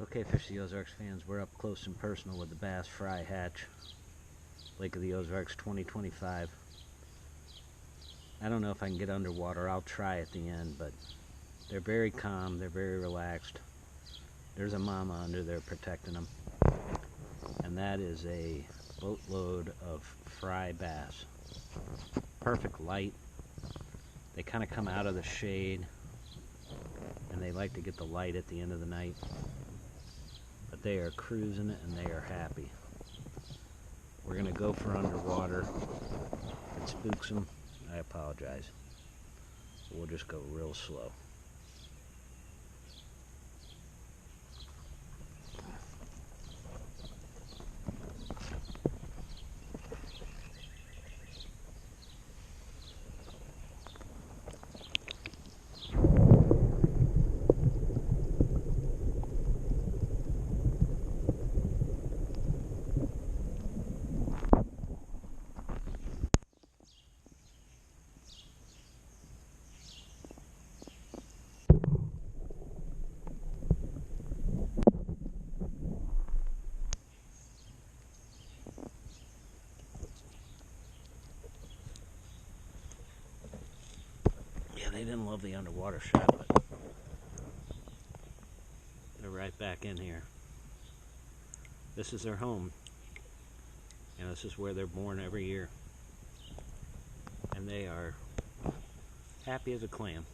Okay, Fish the Ozarks fans, we're up close and personal with the bass fry hatch. Lake of the Ozarks 2025. I don't know if I can get underwater. I'll try at the end, but they're very calm, they're very relaxed. There's a mama under there protecting them. And that is a boatload of fry bass. Perfect light. They kind of come out of the shade, and they like to get the light at the end of the night. But they are cruising it and they are happy. We're gonna go for underwater. If it spooks them, I apologize. So we'll just go real slow. They didn't love the underwater shot, but they're right back in here. This is their home. You know, this is where they're born every year. And they are happy as a clam.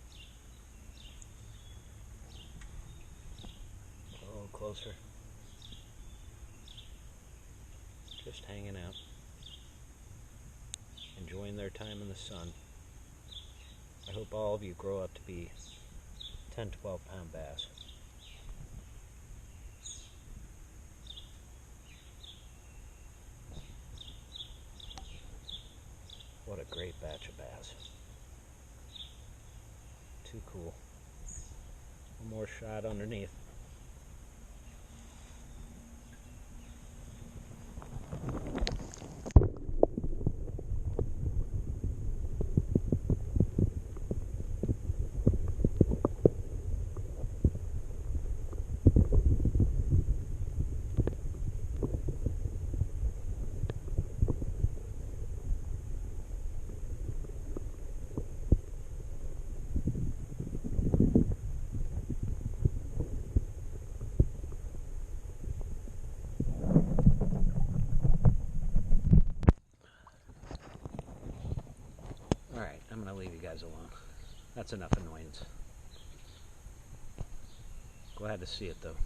A little closer. Just hanging out. Enjoying their time in the sun. I hope all of you grow up to be 10, 12-pound bass. What a great batch of bass. Too cool. One more shot underneath. Alright, I'm going to leave you guys alone. That's enough annoyance. Glad to see it though.